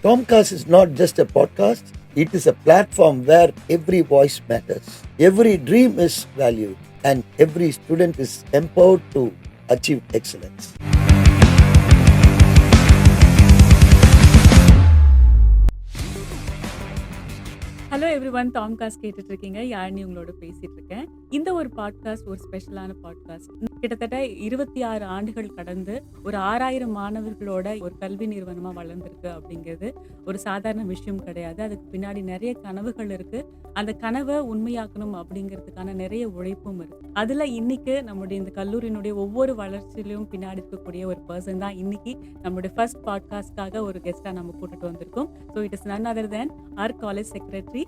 Tomcast is not just a podcast, it is a platform where every voice matters, every dream is valued, and every student is empowered to achieve excellence. Hello everyone, டாம்காஸ்ட் கேட்டுட்டு இருக்கீங்க. யாழ்னி உங்களோட பேசிட்டு இருக்கேன். இந்த ஒரு podcast ஒரு ஸ்பெஷலான பாட்காஸ்ட். கிட்டத்தட்ட 26 ஆண்டுகள் கடந்து ஒரு 6000 மாணவர்களோட ஒரு கல்வி நிறுவனமா வளர்ந்துருக்கு அப்படிங்கிறது ஒரு சாதாரண விஷயம் கிடையாது. அதுக்கு பின்னாடி நிறைய கனவுகள் இருக்கு. அந்த கனவை உண்மையாக்கணும் அப்படிங்கிறதுக்கான நிறைய உழைப்பும் இருக்கு. அதுல இன்னைக்கு நம்முடைய இந்த கல்லூரியினுடைய ஒவ்வொரு வளர்ச்சியிலும் பின்னாடி இருக்கக்கூடிய ஒரு பர்சன் தான் இன்னைக்கு நம்மளுடைய ஃபர்ஸ்ட் பாட்காஸ்ட்காக ஒரு கெஸ்டா நம்ம கூட்டிட்டு வந்திருக்கோம். So it is none other than our college secretary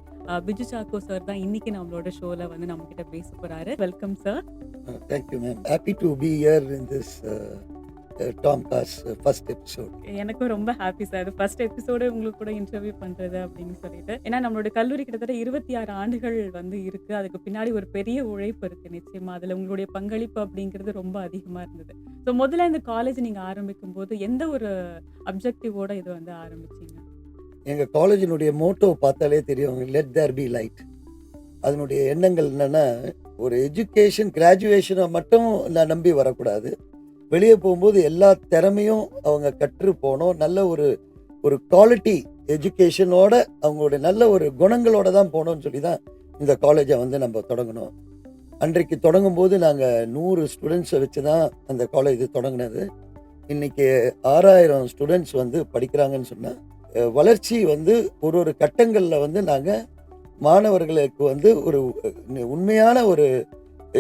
Biju Chacko sir தான் இன்னைக்கு நம்மளோட ஷோல வந்து நம்ம கிட்ட பேச போறாரு. Welcome sir. Thank you, ma'am. Happy to be here in this Tomcast first episode. எனக்கும் ரொம்ப ஹாப்பி சார். ஃபர்ஸ்ட் எபிசோட உங்களுக்கு கூட இன்டர்வியூ பண்றது அப்படின்னு சொல்லிட்டு. ஏன்னா நம்மளோட கல்லூரி கிட்டத்தட்ட 26 ஆண்டுகள் வந்து இருக்கு. அதுக்கு பின்னாடி ஒரு பெரிய உழைப்பு இருக்கு. நிச்சயமா அதுல உங்களுடைய பங்களிப்பு அப்படிங்கிறது ரொம்ப அதிகமா இருந்தது. ஸோ முதல்ல இந்த காலேஜ் நீங்க ஆரம்பிக்கும் போது எந்த ஒரு அப்ஜெக்டிவோட இது வந்து ஆரம்பிச்சீங்க? எங்கள் காலேஜினுடைய மோட்டோ பார்த்தாலே தெரியும், லெட் தேர் பி லைட். அதனுடைய எண்ணங்கள் என்னென்னா, ஒரு எஜுகேஷன் கிராஜுவேஷனை மட்டும் நான் நம்பி வரக்கூடாது. வெளியே போகும்போது எல்லா திறமையும் அவங்க கற்று போனோம். நல்ல ஒரு குவாலிட்டி எஜுகேஷனோட அவங்களுடைய நல்ல ஒரு குணங்களோட தான் போனோம்னு சொல்லி தான் இந்த காலேஜை வந்து நம்ம தொடங்கினோம். அன்றைக்கு தொடங்கும் போது நாங்கள் 100 ஸ்டூடெண்ட்ஸை வச்சு தான் அந்த காலேஜ் தொடங்கினது. இன்றைக்கி 6000 ஸ்டூடெண்ட்ஸ் வந்து படிக்கிறாங்கன்னு சொன்னால், வளர்ச்சி வந்து ஒரு கட்டங்களில் வந்து நாங்கள் மாணவர்களுக்கு வந்து ஒரு உண்மையான ஒரு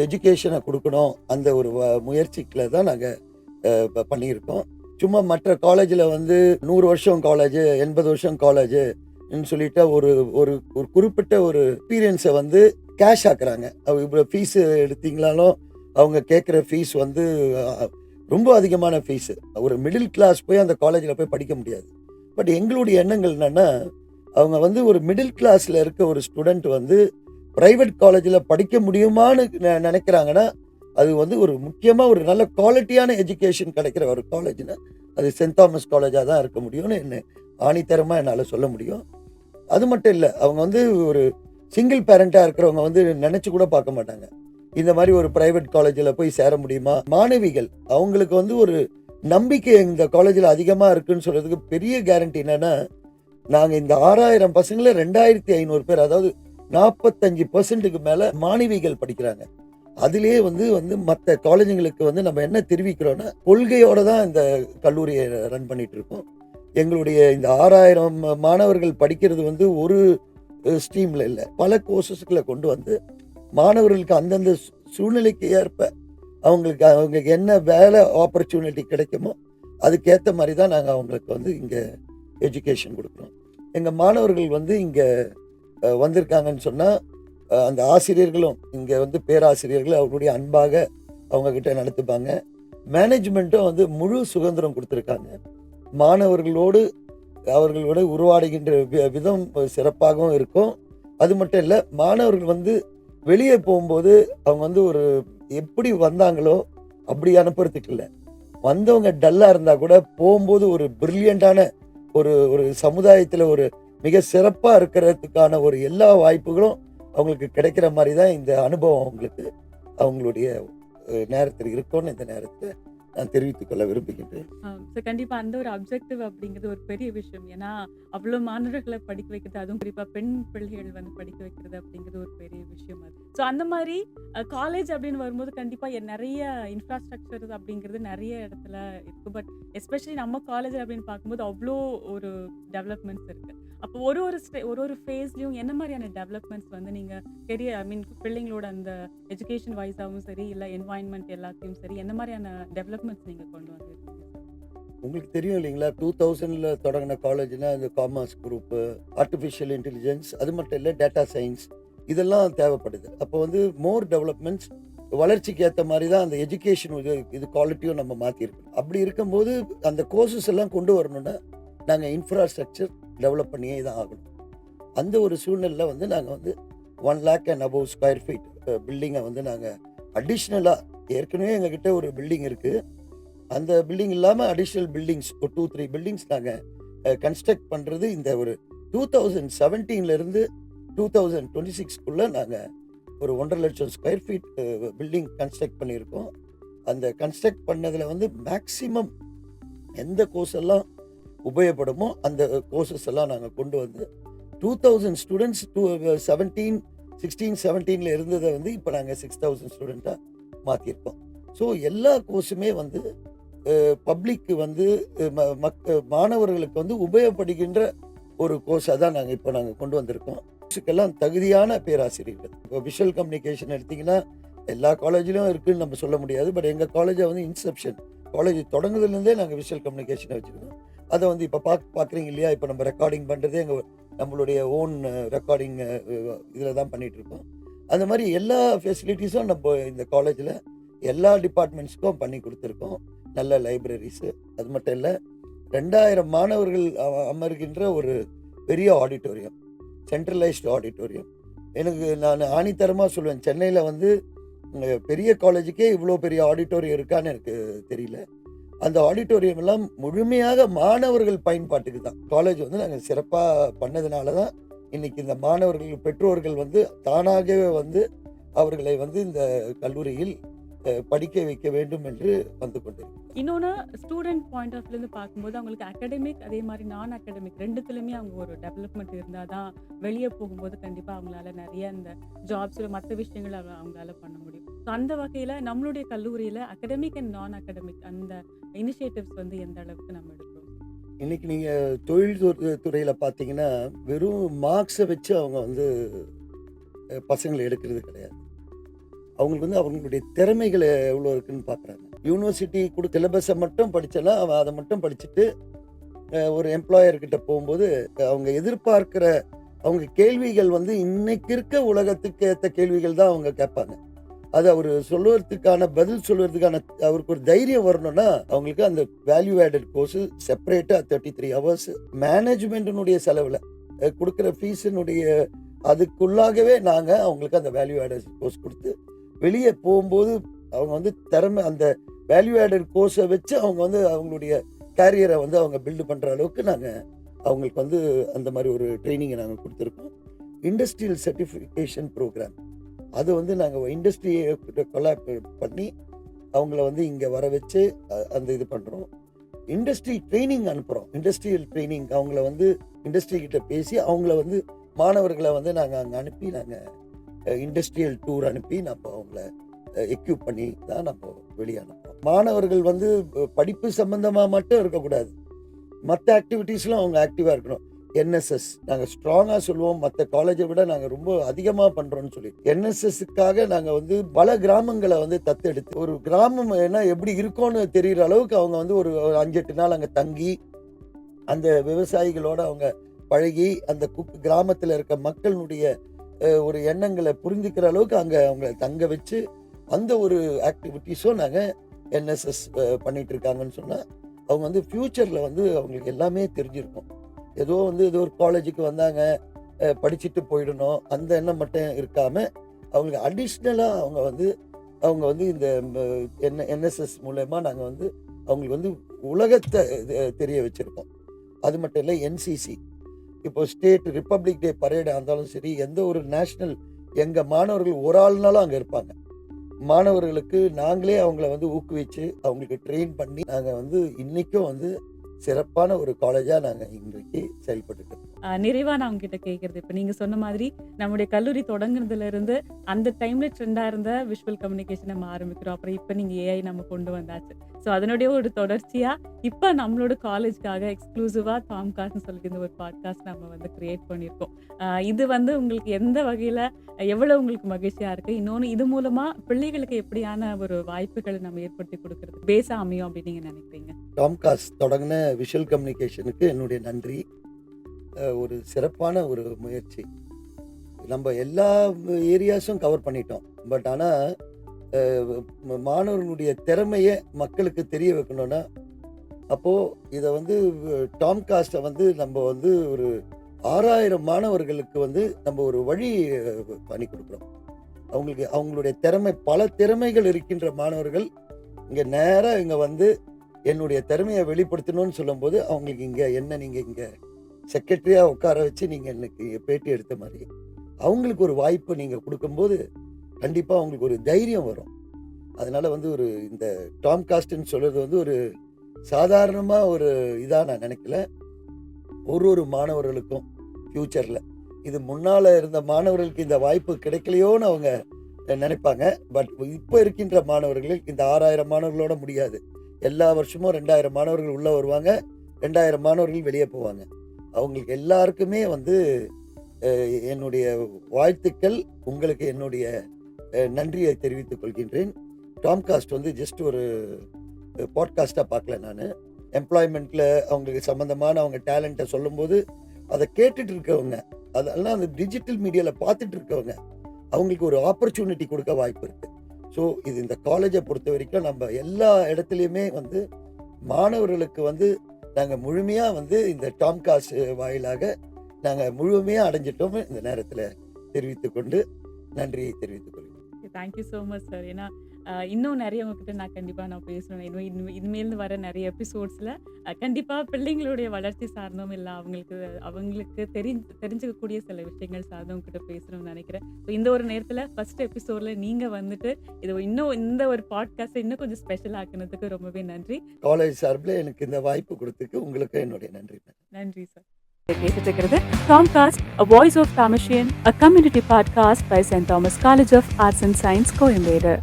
எஜுகேஷனை கொடுக்கணும். அந்த ஒரு முயற்சிகளை தான் நாங்கள் பண்ணியிருக்கோம். சும்மா மற்ற காலேஜில் வந்து 100 வருஷம் காலேஜு, 80 வருஷம் காலேஜு சொல்லிட்டு ஒரு குறிப்பிட்ட ஒரு எக்ஸ்பீரியன்ஸை வந்து கேஷ் ஆக்குறாங்க. இவ்வளோ ஃபீஸு எடுத்தீங்களாலும் அவங்க கேட்குற ஃபீஸ் வந்து ரொம்ப அதிகமான ஃபீஸு. ஒரு மிடில் கிளாஸ் போய் அந்த காலேஜில் போய் படிக்க முடியாது. பட் எங்களுடைய எண்ணங்கள் என்னென்னா, அவங்க வந்து ஒரு மிடில் கிளாஸில் இருக்க ஒரு ஸ்டூடெண்ட் வந்து ப்ரைவேட் காலேஜில் படிக்க முடியுமான்னு நினைக்கிறாங்கன்னா, அது வந்து ஒரு முக்கியமாக ஒரு நல்ல குவாலிட்டியான எஜுகேஷன் கிடைக்கிற ஒரு காலேஜ்னா அது சென்ட் தாமஸ் காலேஜாக தான் இருக்க முடியும்னு என்ன ஆணித்தரமாக என்னால் சொல்ல முடியும். அது மட்டும் இல்லை, அவங்க வந்து ஒரு சிங்கிள் பேரண்ட்டாக இருக்கிறவங்க வந்து நினச்சி கூட பார்க்க மாட்டாங்க இந்த மாதிரி ஒரு ப்ரைவேட் காலேஜில் போய் சேர முடியுமா. மாணவிகள் அவங்களுக்கு வந்து ஒரு நம்பிக்கை இந்த காலேஜில் அதிகமாக இருக்குன்னு சொல்கிறதுக்கு பெரிய கேரண்டி என்னென்னா, நாங்கள் இந்த 6000 பசங்களில் 2500 பேர், அதாவது 45% மேலே மாணவிகள் படிக்கிறாங்க. அதிலே வந்து மற்ற காலேஜுங்களுக்கு வந்து நம்ம என்ன தெரிவிக்கிறோன்னா, கொள்கையோடு தான் இந்த கல்லூரியை ரன் பண்ணிட்டு இருக்கோம். எங்களுடைய இந்த 6000 மாணவர்கள் படிக்கிறது வந்து ஒரு ஸ்ட்ரீமில் இல்லை, பல கோர்சஸ்களை கொண்டு வந்து மாணவர்களுக்கு அந்தந்த சூழ்நிலைக்கு ஏற்ப அவங்களுக்கு என்ன வேலை ஆப்பர்ச்சுனிட்டி கிடைக்குமோ அதுக்கேற்ற மாதிரி தான் நாங்கள் அவங்களுக்கு வந்து இங்கே எஜுகேஷன் கொடுக்குறோம். எங்கள் மாணவர்கள் வந்து இங்கே வந்திருக்காங்கன்னு சொன்னால், அந்த ஆசிரியர்களும் இங்கே வந்து பேராசிரியர்கள் அவர்களுடைய அன்பாக அவங்கக்கிட்ட நடத்துப்பாங்க. மேனேஜ்மெண்ட்டும் வந்து முழு சுதந்திரம் கொடுத்துருக்காங்க. மாணவர்களோடு அவர்களோட உருவாடுகின்ற விதம் சிறப்பாகவும் இருக்கும். அது மட்டும் இல்லை, மாணவர்கள் வந்து வெளியே போகும்போது அவங்க வந்து ஒரு எப்படி வந்தாங்களோ அப்படி அனுப்புறதுக்கு இல்லை, வந்தவங்க டல்லாக இருந்தால் கூட போகும்போது ஒரு பிரில்லியண்டான ஒரு சமுதாயத்தில் ஒரு மிக சிறப்பாக இருக்கிறதுக்கான ஒரு எல்லா வாய்ப்புகளும் அவங்களுக்கு கிடைக்கிற மாதிரி தான் இந்த அனுபவம் அவங்களுடைய நேரத்தில் இருக்கும்னு இந்த நேரத்தில் நான் தெரிவித்துக் கொள்ள விரும்புகின்றேன். கண்டிப்பா அந்த ஒரு அப்ஜெக்டிவ் அப்படிங்கிறது ஒரு பெரிய விஷயம். ஏன்னா அவ்வளோ மாணவர்களை படிக்க வைக்கிறது, அதுவும் குறிப்பா பெண் பிள்ளைகள் வந்து படிக்க வைக்கிறது அப்படிங்கிறது ஒரு பெரிய விஷயம். அது ஸோ அந்த மாதிரி காலேஜ் அப்படின்னு வரும்போது கண்டிப்பா நிறைய இன்ஃப்ராஸ்ட்ரக்சர் அப்படிங்கிறது நிறைய இடத்துல இருக்கு. பட் எஸ்பெஷலி நம்ம காலேஜ் அப்படின்னு பார்க்கும்போது அவ்வளோ ஒரு டெவலப்மெண்ட்ஸ் இருக்கு. அப்போ ஒரு ஃபேஸ்லையும் என்ன மாதிரியான டெவலப்மெண்ட்ஸ் வந்து நீங்கள் கெரியர் பிள்ளைங்களோட அந்த எஜுகேஷன் வைஸாகவும் சரி, இல்லை என்வாயன்மெண்ட் எல்லாத்தையும் சரி, என்ன மாதிரியான டெவலப்மெண்ட்ஸ் நீங்கள் கொண்டு வந்திருக்கீங்க? உங்களுக்கு தெரியும் இல்லைங்களா, 2000 தொடங்கின காலேஜ்னா இந்த காமர்ஸ் குரூப்பு, ஆர்டிஃபிஷியல் இன்டெலிஜென்ஸ், அது மட்டும் இல்லை டேட்டா சயின்ஸ், இதெல்லாம் தேவைப்படுது. அப்போ வந்து மோர் டெவலப்மெண்ட்ஸ், வளர்ச்சிக்கு ஏற்ற மாதிரி தான் அந்த எஜுகேஷன் இது குவாலிட்டியும் நம்ம மாற்றிருக்கோம். அப்படி இருக்கும்போது அந்த கோர்சஸ் எல்லாம் கொண்டு வரணும்னா நாங்கள் இன்ஃப்ராஸ்ட்ரக்சர் டெவலப் பண்ணியே தான் ஆகணும். அந்த ஒரு சூழ்நிலையில் வந்து நாங்கள் வந்து 1 lakh and above square feet பில்டிங்கை வந்து நாங்கள் அடிஷ்னலாக, ஏற்கனவே எங்ககிட்ட ஒரு பில்டிங் இருக்குது, அந்த பில்டிங் இல்லாமல் அடிஷ்னல் பில்டிங்ஸ் ஒரு 2-3 பில்டிங்ஸ் நாங்கள் கன்ஸ்ட்ரக்ட் பண்ணுறது இந்த ஒரு 2017 2026 நாங்கள் ஒரு 1,50,000 ஸ்கொயர் ஃபீட் பில்டிங் கன்ஸ்ட்ரக்ட் பண்ணியிருக்கோம். அந்த கன்ஸ்ட்ரக்ட் பண்ணதில் வந்து மேக்ஸிமம் எந்த கோர்ஸ் எல்லாம் உபயோகப்படுமோ அந்த கோர்சஸ் எல்லாம் நாங்கள் கொண்டு வந்து 2,000 ஸ்டூடெண்ட்ஸ் 16-17 இருந்ததை வந்து இப்போ நாங்கள் 6,000 ஸ்டூடெண்ட்டாக மாற்றிருக்கோம். ஸோ எல்லா கோர்ஸுமே வந்து பப்ளிக்கு வந்து மாணவர்களுக்கு வந்து உபயோகப்படுகின்ற ஒரு கோர்ஸாக தான் நாங்கள் கொண்டு வந்திருக்கோம். கோர்ஸுக்கெல்லாம் தகுதியான பேராசிரியர்கள். இப்போ விஷுவல் கம்யூனிகேஷன் எடுத்திங்கன்னா எல்லா காலேஜிலும் இருக்குதுன்னு நம்ம சொல்ல முடியாது. பட் எங்கள் காலேஜை வந்து இன்செப்ஷன் காலேஜ் தொடங்குதுலேருந்தே நாங்கள் விஷுவல் கம்யூனிகேஷனை வச்சுருக்கோம். அதை வந்து இப்போ பார்க்குறீங்க இல்லையா, இப்போ நம்ம ரெக்கார்டிங் பண்ணுறதே நம்மளுடைய ஓன் ரெக்கார்டிங் இதில் தான் பண்ணிகிட்ருக்கோம். அந்த மாதிரி எல்லா ஃபெசிலிட்டிஸும் நம்ம இந்த காலேஜில் எல்லா டிபார்ட்மெண்ட்ஸ்க்கும் பண்ணி கொடுத்துருக்கோம். நல்ல லைப்ரரிஸு, அது மட்டும் இல்லை 2,000 மாணவர்கள் அமர்கின்ற ஒரு பெரிய ஆடிட்டோரியம், சென்ட்ரலைஸ்டு ஆடிட்டோரியம். நான் ஆணித்தரமாக சொல்லுவேன், சென்னையில் வந்து பெரிய காலேஜுக்கே இவ்வளோ பெரிய ஆடிட்டோரியம் இருக்கான்னு எனக்கு தெரியல. அந்த ஆடிட்டோரியம் எல்லாம் முழுமையாக மாணவர்கள் பயன்பாட்டுக்கு தான். காலேஜ் வந்து நாங்கள் சிறப்பாக பண்ணதுனால தான் இன்றைக்கி இந்த மாணவர்கள் பெற்றோர்கள் வந்து தானாகவே வந்து அவர்களை வந்து இந்த கல்லூரியில் படிக்க வைக்க வேண்டும் என்று வந்து கொண்டிருக்கிறோம். இன்னொன்று, ஸ்டூடெண்ட் பாயிண்ட் ஆஃப் வியூலேருந்து பார்க்கும்போது அவங்களுக்கு அகாடமிக் அதே மாதிரி நான் அகாடமிக் ரெண்டுத்துலையுமே அவங்க ஒரு டெவலப்மெண்ட் இருந்தால் தான் வெளியே போகும்போது கண்டிப்பாக அவங்களால நிறைய இந்த ஜாப்ஸில் மற்ற விஷயங்கள் அவங்களால பண்ண முடியும். ஸோ அந்த வகையில் நம்மளுடைய கல்லூரியில் அகாடமிக் அண்ட் நான் அகாடமிக் அந்த இனிஷியேட்டிவ்ஸ் வந்து எந்த அளவுக்கு நம்ம எடுக்கிறோம்? இன்றைக்கி நீங்கள் தொழில் துறையில் பார்த்தீங்கன்னா வெறும் மார்க்ஸை வச்சு அவங்க வந்து பசங்களை எடுக்கிறது கிடையாது. அவங்களுக்கு வந்து அவங்களுடைய திறமைகள் எவ்வளோ இருக்குன்னு பார்க்குறாங்க. யூனிவர்சிட்டி சிலபஸை மட்டும் படித்தனா அவன் அதை மட்டும் படிச்சுட்டு ஒரு எம்ப்ளாயர்கிட்ட போகும்போது அவங்க எதிர்பார்க்குற அவங்க கேள்விகள் வந்து இன்னைக்கு இருக்க உலகத்துக்கு ஏற்ற கேள்விகள் தான் அவங்க கேட்பாங்க. அது அவர் சொல்லுவதுக்கான பதில் சொல்லுவதுக்கான அவருக்கு ஒரு தைரியம் வரணும்னா அவங்களுக்கு அந்த வேல்யூ ஆடட் கோர்ஸு செப்பரேட்டாக 33 hours மேனேஜ்மெண்ட்டினுடைய செலவில் கொடுக்குற ஃபீஸினுடைய அதுக்குள்ளாகவே நாங்கள் அவங்களுக்கு அந்த வேல்யூ ஆடட் கோர்ஸ் கொடுத்து வெளியே போகும்போது அவங்க வந்து திறமை அந்த வேல்யூ ஆடட் கோர்ஸை வச்சு அவங்க வந்து அவங்களுடைய கேரியரை வந்து அவங்க பில்டு பண்ணுற அளவுக்கு நாங்கள் அவங்களுக்கு வந்து அந்த மாதிரி ஒரு ட்ரைனிங்கை நாங்கள் கொடுத்துருக்கோம். இண்டஸ்ட்ரியல் சர்டிஃபிகேஷன் ப்ரோக்ராம் அது வந்து நாங்கள் இண்டஸ்ட்ரியை கொலாப் பண்ணி அவங்கள வந்து இங்கே வர வச்சு அந்த இது பண்ணுறோம். இண்டஸ்ட்ரி ட்ரைனிங் அனுப்புகிறோம். இண்டஸ்ட்ரியல் ட்ரைனிங் அவங்கள வந்து இண்டஸ்ட்ரிக்கிட்ட பேசி அவங்கள வந்து மாணவர்களை வந்து நாங்கள் அங்கே அனுப்பி நாங்கள் இண்டஸ்ட்ரியல் டூர் அனுப்பி நம்ம அவங்கள எக்யூப் பண்ணி தான் நம்ம வெளியே அனுப்புவோம். மாணவர்கள் வந்து படிப்பு சம்பந்தமாக மட்டும் இருக்கக்கூடாது, மற்ற ஆக்டிவிட்டீஸ்லாம் அவங்க ஆக்டிவாக இருக்கணும். என்எஸ்எஸ் நாங்கள் ஸ்ட்ராங்காக சொல்லுவோம், மற்ற காலேஜை விட நாங்கள் ரொம்ப அதிகமாக பண்ணுறோன்னு சொல்லி என்எஸ்எஸ்க்காக நாங்கள் வந்து பல கிராமங்களை வந்து தத்தெடுத்து ஒரு கிராமம் என்ன எப்படி இருக்கும்னு தெரிகிற அளவுக்கு அவங்க வந்து ஒரு 5-8 நாள் அங்கே தங்கி அந்த விவசாயிகளோடு அவங்க பழகி அந்த கிராமத்தில் இருக்க மக்களுடைய ஒரு எண்ணங்களை புரிஞ்சுக்கிற அளவுக்கு அங்கே அவங்க தங்க வச்சு அந்த ஒரு ஆக்டிவிட்டீஸும் நாங்கள் என்எஸ்எஸ் பண்ணிகிட்டு இருக்காங்கன்னு சொன்னால் அவங்க வந்து ஃப்யூச்சரில் வந்து அவங்களுக்கு எல்லாமே தெரிஞ்சிருக்கும். ஏதோ ஒரு காலேஜுக்கு வந்தாங்க படிச்சுட்டு போயிடணும் அந்த எண்ணம் மட்டும் இருக்காமல் அவங்களுக்கு அடிஷ்னலாக அவங்க வந்து இந்த என்எஸ்எஸ் மூலமா நாங்கள் வந்து அவங்களுக்கு வந்து உலகத்தை தெரிய வச்சுருக்கோம். அது மட்டும் இல்லை, என்சிசி இப்போ ஸ்டேட் ரிப்பப்ளிக் டே பரேடாக இருந்தாலும் சரி, எந்த ஒரு நேஷ்னல் எங்கள் மாணவர்கள் ஒரு ஆள்னாலும் அங்கே இருப்பாங்க. மாணவர்களுக்கு நாங்களே அவங்கள வந்து ஊக்குவிச்சு அவங்களுக்கு ட்ரெயின் பண்ணி நாங்கள் வந்து இன்றைக்கும் வந்து சிறப்பான ஒரு காலேஜாக நாங்கள் இன்றைக்கு செயல்பட்டு. நிறைவாக நான் உங்ககிட்ட கேட்குறது, இப்போ நீங்கள் சொன்ன மாதிரி நம்முடைய கல்லூரி தொடங்குறதுலேருந்து அந்த டைமில் ட்ரெண்டாக இருந்த விஷுவல் கம்யூனிகேஷன் நம்ம ஆரம்பிக்கிறோம். அப்புறம் இப்போ நீங்கள் ஏஐ நம்ம கொண்டு வந்தாச்சு. ஸோ அதனுடைய ஒரு தொடர்ச்சியாக இப்போ நம்மளோட காலேஜ்க்காக எக்ஸ்க்ளூசிவாக தாம்காஸ்ட்னு சொல்லிட்டு இந்த ஒரு பாட்காஸ்ட் நம்ம வந்து கிரியேட் பண்ணியிருக்கோம். இது வந்து உங்களுக்கு எந்த வகையில் எவ்வளோ உங்களுக்கு மகிழ்ச்சியாக இருக்குது? இன்னொன்று, இது மூலமாக பிள்ளைகளுக்கு எப்படியான ஒரு வாய்ப்புகளை நம்ம ஏற்படுத்தி கொடுக்குறது பேஸாக அமையும் அப்படின்னு நீங்கள் நினைக்கிறீங்க? தாம்காஸ்ட் தொடங்கின விஷுவல் கம்யூனிகேஷனுக்கு என்னுடைய நன்றி. ஒரு சிறப்பான ஒரு முயற்சி. நம்ம எல்லா ஏரியாஸும் கவர் பண்ணிட்டோம். பட் ஆனால் மாணவர்களுடைய திறமையை மக்களுக்கு தெரிய வைக்கணும்னா அப்போது இதை வந்து டாம்காஸ்ட்டை வந்து நம்ம வந்து ஒரு 6,000 மாணவர்களுக்கு வந்து நம்ம ஒரு வழி பண்ணி கொடுக்குறோம். அவங்களுடைய பல திறமைகள் இருக்கின்ற மாணவர்கள் இங்கே நேராக இங்கே வந்து என்னுடைய திறமையை வெளிப்படுத்தணும்னு சொல்லும்போது அவங்களுக்கு இங்கே என்ன நீங்கள் இங்கே செக்ரட்டரியாக உட்கார வச்சு நீங்கள் எனக்கு பேட்டி எடுத்த மாதிரி அவங்களுக்கு ஒரு வாய்ப்பு நீங்கள் கொடுக்கும்போது கண்டிப்பாக அவங்களுக்கு ஒரு தைரியம் வரும். அதனால் வந்து ஒரு இந்த டாம் காஸ்ட்னு சொல்கிறது வந்து ஒரு சாதாரணமாக ஒரு இதாக நான் நினைக்கல. ஒரு மாணவர்களுக்கும் ஃப்யூச்சரில் இது முன்னால் இருந்த மாணவர்களுக்கு இந்த வாய்ப்பு கிடைக்கலையோன்னு அவங்க நினைப்பாங்க. பட் இப்போ இருக்கின்ற மாணவர்களுக்கு இந்த 6000 மாணவர்களோட முடியாது. எல்லா வருஷமும் 2000 மாணவர்கள் உள்ளே வருவாங்க, 2000 மாணவர்கள் வெளியே போவாங்க. அவங்களுக்கு எல்லாருக்குமே வந்து என்னுடைய வாழ்த்துக்கள். உங்களுக்கு என்னுடைய நன்றியை தெரிவித்துக் கொள்கின்றேன். டாம் காஸ்ட் வந்து ஜஸ்ட் ஒரு பாட்காஸ்ட்டாக பார்க்கல. நான் எம்ப்ளாய்மெண்ட்டில் அவங்களுக்கு சம்மந்தமான அவங்க டேலண்ட்டை சொல்லும்போது அதை கேட்டுட்டு இருக்கவங்க, அதெல்லாம் அந்த டிஜிட்டல் மீடியாவில் பார்த்துட்டு இருக்கவங்க அவங்களுக்கு ஒரு ஆப்பர்ச்சுனிட்டி கொடுக்க வாய்ப்பு இருக்குது. ஸோ இது இந்த காலேஜை பொறுத்த வரைக்கும் நம்ம எல்லா இடத்துலையுமே வந்து மாணவர்களுக்கு வந்து நாங்கள் முழுமையாக வந்து இந்த டாம் காஸ்ட் வாயிலாக நாங்கள் முழுமையாக அடைஞ்சிட்டோம். இந்த நேரத்தில் தெரிவித்துக்கொண்டு நன்றியை தெரிவித்துக் கொள்கிறேன். Thank you so much sir. ஏன்னா இன்னும் நிறைய உங்ககிட்ட நான் கண்டிப்பாக பேசணும். இனிமேல் வர நிறைய எபிசோட்ஸில் கண்டிப்பாக பிள்ளைங்களுடைய வளர்ச்சி சார்ந்தும் இல்லை அவங்களுக்கு தெரிஞ்சுக்கக்கூடிய சில விஷயங்கள் சார்ந்தும் உங்ககிட்ட பேசணும்னு நினைக்கிறேன். ஸோ இந்த ஒரு நேரத்தில் ஃபர்ஸ்ட் எபிசோடில் நீங்கள் வந்துட்டு இது இன்னும் இந்த ஒரு பாட்காஸ்ட்டை இன்னும் கொஞ்சம் ஸ்பெஷல் ஆக்குனதுக்கு ரொம்பவே நன்றி. காலேஜ் சார்பில் எனக்கு இந்த வாய்ப்பு கொடுத்துக்கு உங்களுக்கு என்னுடைய நன்றி. நன்றி சார். கேட்டுட்டு இருக்கிறது டாம்காஸ்ட், a voice of Tamasian, a community podcast by St. Thomas College of Arts and Science, Coimbatore.